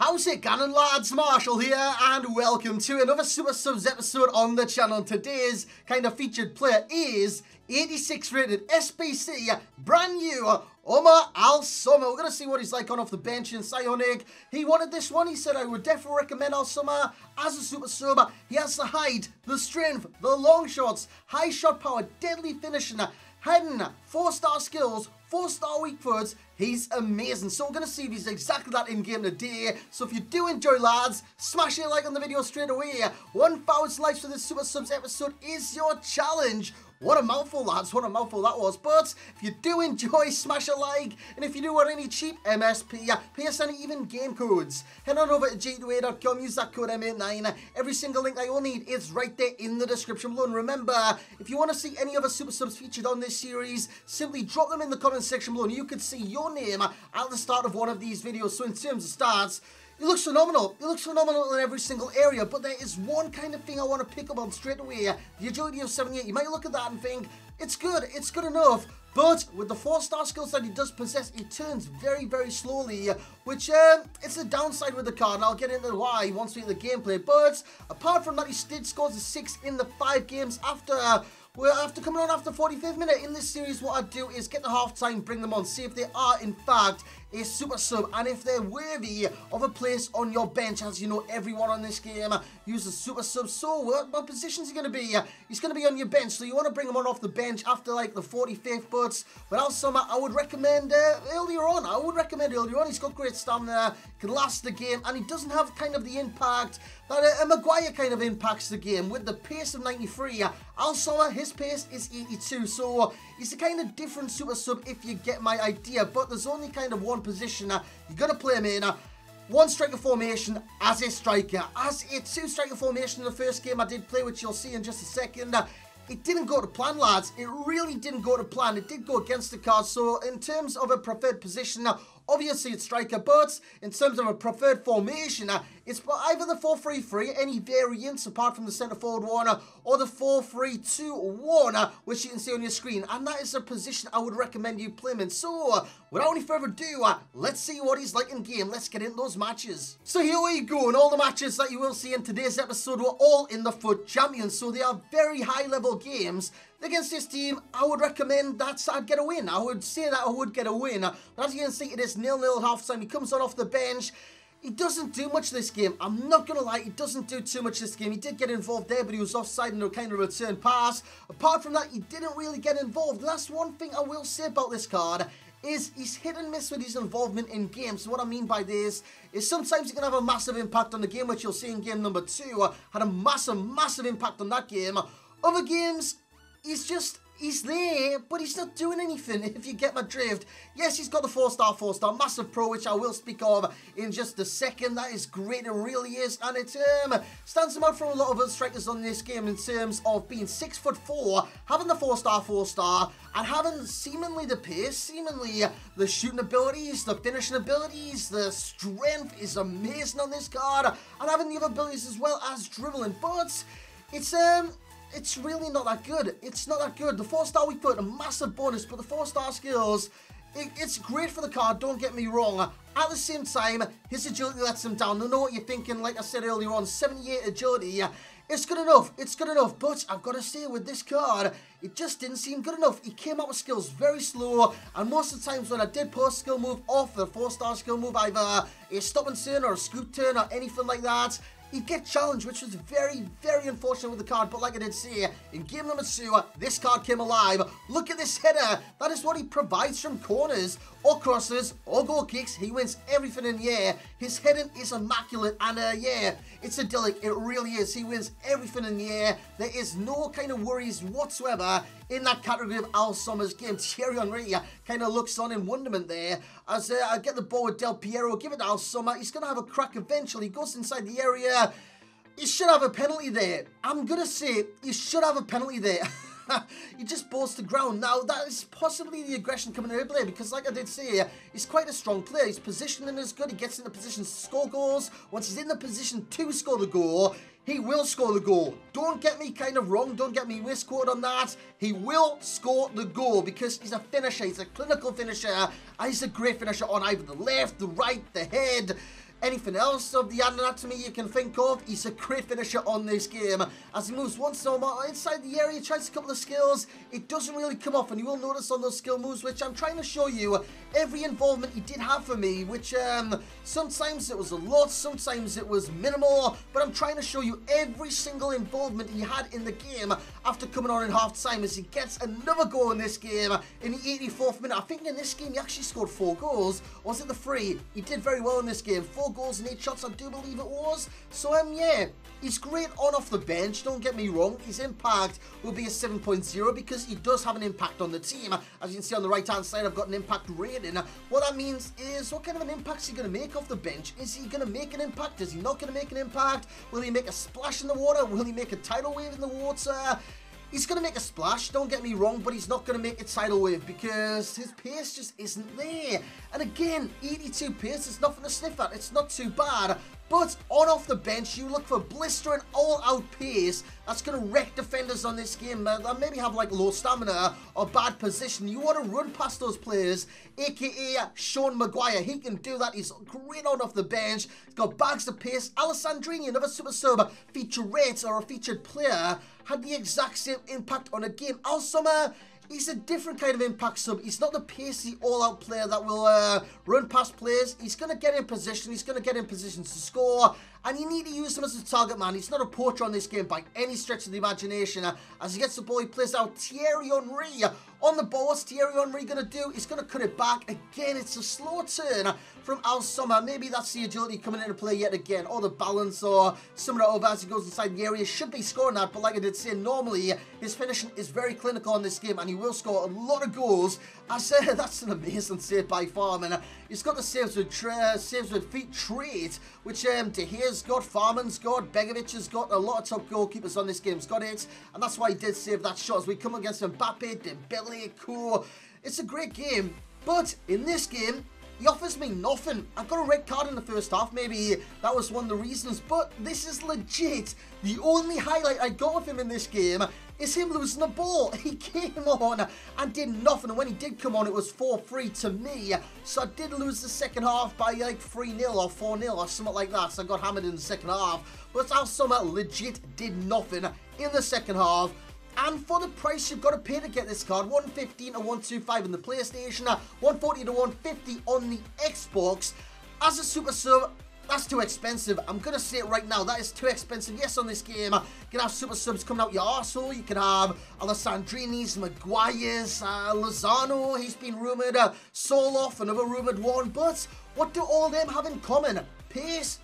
How's it going, lads? Marshall here, and welcome to another Super Subs episode on the channel. Today's kind of featured player is 86 rated Sbc, brand new Al Soma. We're going to see what he's like on off the bench in Psionic. He wanted this one. He said I would definitely recommend Al Soma as a Super Sub. He has the height, the strength, the long shots, high shot power, deadly finishing, heading, 4-star skills, 4-star weak foots. He's amazing. So we're going to see if he's exactly that in game today. So if you do enjoy, lads, smash a like on the video straight away. 1,000 likes for this Super Subs episode is your challenge. What a mouthful, lads. What a mouthful that was. But if you do enjoy, smash a like. And if you do want any cheap MSP, PSN, even game codes, head on over to g2a.com. Use that code M89. Every single link that you'll need is right there in the description below. And remember, if you want to see any other Super Subs featured on this series, simply drop them in the comment section below. And you could see your name at the start of one of these videos. So in terms of stats, it looks phenomenal. It looks phenomenal in every single area, but there is one kind of thing I want to pick up on straight away. The agility of 78. You might look at that and think, it's good enough. But with the 4-star skills that he does possess, he turns very, very slowly, which it's a downside with the card, and I'll get into why once we get the gameplay. But apart from that, he did score a 6 in the 5 games after. Well, after coming on after 45th minute in this series, what I do is get the halftime, bring them on, see if they are in fact a Super Sub, and if they're worthy of a place on your bench. As you know, everyone on this game uses Super Sub. So what position is he going to be? He's going to be on your bench, so you want to bring him on off the bench after like the 45th. But with Al Soma, I would recommend earlier on. He's got great stamina, can last the game, and he doesn't have kind of the impact that a Maguire kind of impacts the game. With the pace of 93, Al Soma, his pace is 82, so he's a kind of different Super Sub if you get my idea. But there's only kind of one position you got to play him in. One striker formation as a striker, as a 2-striker formation in the first game I did play, which you'll see in just a second. It didn't go to plan, lads. It really didn't go to plan. It did go against the card. So in terms of a preferred position, obviously it's striker, but in terms of a preferred formation, it's either the 4-3-3, any variants apart from the centre forward one, or the 4-3-2-1, which you can see on your screen. And that is a position I would recommend you play him in. So without any further ado, let's see what he's like in game. Let's get into those matches. So here we go. And all the matches that you will see in today's episode were all in the FUT Champions. So they are very high level games. Against this team, I would recommend that I'd get a win. I would say that I would get a win. But as you can see, it is 0-0 at half time. He comes on off the bench. He doesn't do much this game. I'm not going to lie, he doesn't do too much this game. He did get involved there, but he was offside in a kind of return pass. Apart from that, he didn't really get involved. And that's one thing I will say about this card, is he's hit and miss with his involvement in games. So what I mean by this is sometimes he can have a massive impact on the game, which you'll see in game number 2. Had a massive impact on that game. Other games, he's there, but he's not doing anything, if you get my drift. Yes, he's got the 4-star, massive pro, which I will speak of in just a second. That is great, it really is, and it stands him out from a lot of other strikers on this game in terms of being 6'4", having the 4-star, and having seemingly the pace, seemingly the shooting abilities, the finishing abilities, the strength is amazing on this card, and having the other abilities as well as dribbling. But it's really not that good. It's not that good. The 4-star weak foot, a massive bonus, but the 4-star skills, it's great for the card, don't get me wrong. At the same time, his agility lets him down. I know what you're thinking, like I said earlier on, 78 agility. It's good enough, but I've got to say with this card, it just didn't seem good enough. He came out with skills very slow, and most of the times when I did post skill move off the 4-star skill move, either a stop and turn or a scoop turn or anything like that, he'd get challenged, which was very, very unfortunate with the card. But like I did say, in game number 2, this card came alive. Look at this header. That is what he provides from corners or crosses or goal kicks. He wins everything in the air. His heading is immaculate, and yeah, it's idyllic. It really is. He wins everything in the air. There is no kind of worries whatsoever in that category of Al Soma's game. Thierry Henry kind of looks on in wonderment there. As I get the ball with Del Piero, give it to Al Soma. He's going to have a crack eventually. He goes inside the area. He should have a penalty there. I'm going to say he should have a penalty there. He just balls the ground. Now, that is possibly the aggression coming into play, because like I did say, he's quite a strong player. His positioning is good. He gets into positions to score goals. Once he's in the position to score the goal, he will score the goal. Don't get me kind of wrong. Don't get me misquoted on that. He will score the goal because he's a finisher. He's a clinical finisher. And he's a great finisher on either the left, the right, the head. anything else of the anatomy you can think of. He's a great finisher on this game. As he moves once more inside the area, tries a couple of skills. It doesn't really come off, and you will notice on those skill moves, which I'm trying to show you, every involvement he did have for me, which sometimes it was a lot, sometimes it was minimal, but I'm trying to show you every single involvement he had in the game after coming on in half time, as he gets another goal in this game in the 84th minute. I think in this game he actually scored 4 goals, or was it the 3? He did very well in this game. 4 goals and 8 shots, I do believe it was. So yeah, he's great on off the bench, don't get me wrong. His impact will be a 7.0 because he does have an impact on the team. As you can see on the right hand side, I've got an impact rating. What that means is, what kind of an impact is he going to make off the bench? Is he going to make an impact? Is he not going to make an impact? Will he make a splash in the water? Will he make a tidal wave in the water? He's going to make a splash, don't get me wrong, but he's not going to make a tidal wave because his pace just isn't there. And again, 82 pace is nothing to sniff at. It's not too bad. But on off the bench, you look for blistering all-out pace that's going to wreck defenders on this game that maybe have like low stamina or bad position. You want to run past those players, aka Sean Maguire. He can do that. He's great on off the bench. He's got bags of pace. Alessandrini, another super sub featurette or a featured player, had the exact same impact on a game. Al Soma, he's a different kind of impact sub. He's not the pacey all-out player that will run past players. He's going to get in position. He's going to get in positions to score. And you need to use him as a target man. He's not a poacher on this game by any stretch of the imagination. As he gets the ball, he plays out Thierry Henry on the ball. What's Thierry Henry going to do? He's going to cut it back. Again, it's a slow turn from Al Soma. Maybe that's the agility coming into play yet again. Or the balance or some of the over as he goes inside the area. Should be scoring that. But like I did say, normally his finishing is very clinical on this game. And he will score a lot of goals. That's an amazing save by Farman. He's got the saves with feet trait, which De Gea's got, Farman's got, Begovic has got, a lot of top goalkeepers on this game's got it, and that's why he did save that shot as we come against Mbappe, Dembele, Ko. It's a great game, but in this game, he offers me nothing. I got a red card in the first half, maybe that was one of the reasons, but this is legit. The only highlight I got with him in this game is him losing the ball. He came on and did nothing, and when he did come on, it was 4-3 to me, so I did lose the second half by like 3-0 or 4-0 or something like that, so I got hammered in the second half, but Al Soma legit did nothing in the second half. And for the price you've got to pay to get this card, 115 to 125 in the PlayStation, 140 to 150 on the Xbox, as a super sub, that's too expensive. I'm going to say it right now. That is too expensive. Yes, on this game, you can have super subs coming out your arsehole. You can have Alessandrini's, Maguire's, Lozano. He's been rumoured. Soloff, another rumoured one. But what do all them have in common? Pace,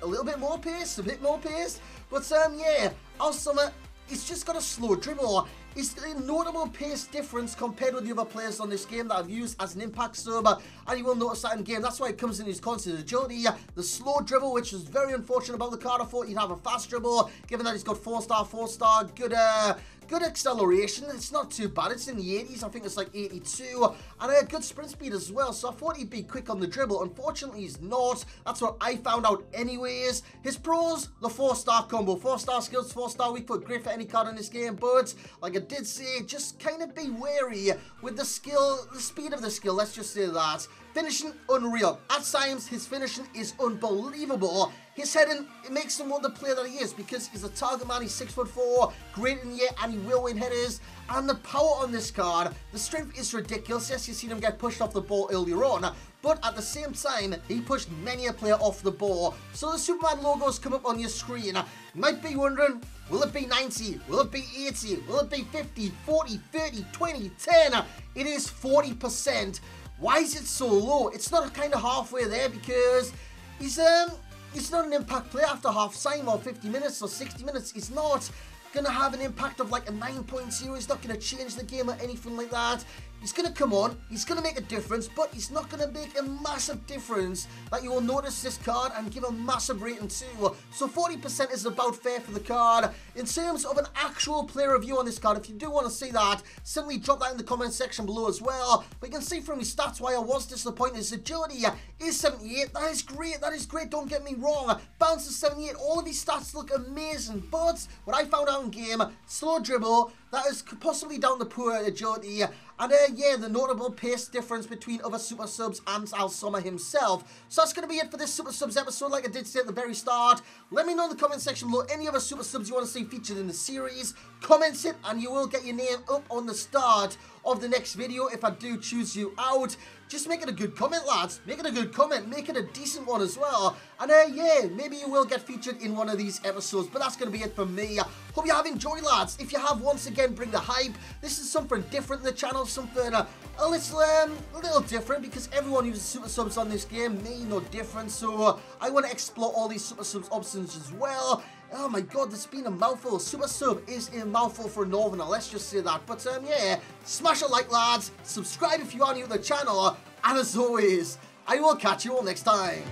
a little bit more pace, a bit more pace. But yeah, Al Soma, he's just got a slow dribble. It's a notable pace difference compared with the other players on this game that I've used as an impact sub, and you will notice that in game. That's why it comes in his constant agility, the slow dribble, which is very unfortunate about the card. I thought he'd have a fast dribble, given that he's got 4-star, good acceleration. It's not too bad. It's in the 80s. I think it's like 82. And a good sprint speed as well. So I thought he'd be quick on the dribble. Unfortunately, he's not. That's what I found out anyways. His pros, the 4-star combo. 4-star skills, 4-star weak foot. Great for any card in this game. But like I did say, just kind of be wary with the skill, the speed of the skill. Let's just say that. Finishing, unreal. At times, his finishing is unbelievable. His heading, it makes him the player that he is because he's a target man. He's 6'4", great in the air, and he will win headers. And the power on this card, the strength is ridiculous. Yes, you've seen him get pushed off the ball earlier on, but at the same time, he pushed many a player off the ball. So the Superman logos come up on your screen. You might be wondering, will it be 90? Will it be 80? Will it be 50, 40, 30, 20, 10? It is 40%. Why is it so low? It's not kind of halfway there because he's not an impact player after half time or 50 minutes or 60 minutes. He's not going to have an impact of like a 9.0. He's not going to change the game or anything like that. He's going to come on, he's going to make a difference, but he's not going to make a massive difference that you will notice this card and give a massive rating to. So 40% is about fair for the card. In terms of an actual player review on this card, if you do want to see that, simply drop that in the comment section below as well. But you can see from his stats why I was disappointed. His agility is 78. That is great, don't get me wrong. Bounce is 78, all of his stats look amazing. But what I found out in game, slow dribble, That is possibly down to poor agility, and yeah, the notable pace difference between other Super Subs and Al Soma himself. So that's going to be it for this Super Subs episode, like I did say at the very start. Let me know in the comment section below any other Super Subs you want to see featured in the series. Comment it, and you will get your name up on the start of the next video if I do choose you out. Just make it a good comment, lads. Make it a good comment. Make it a decent one as well. And yeah, maybe you will get featured in one of these episodes. But that's going to be it from me. Hope you have enjoyed, lads. If you have, once again, bring the hype. This is something different in the channel. Something a little different, because everyone uses Super Subs on this game. Me, no different. So I want to explore all these Super Subs options as well. Oh my god, this has been a mouthful. Super Sub is a mouthful for a Northerner, let's just say that. But yeah, smash a like, lads. Subscribe if you are new to the channel. And as always, I will catch you all next time.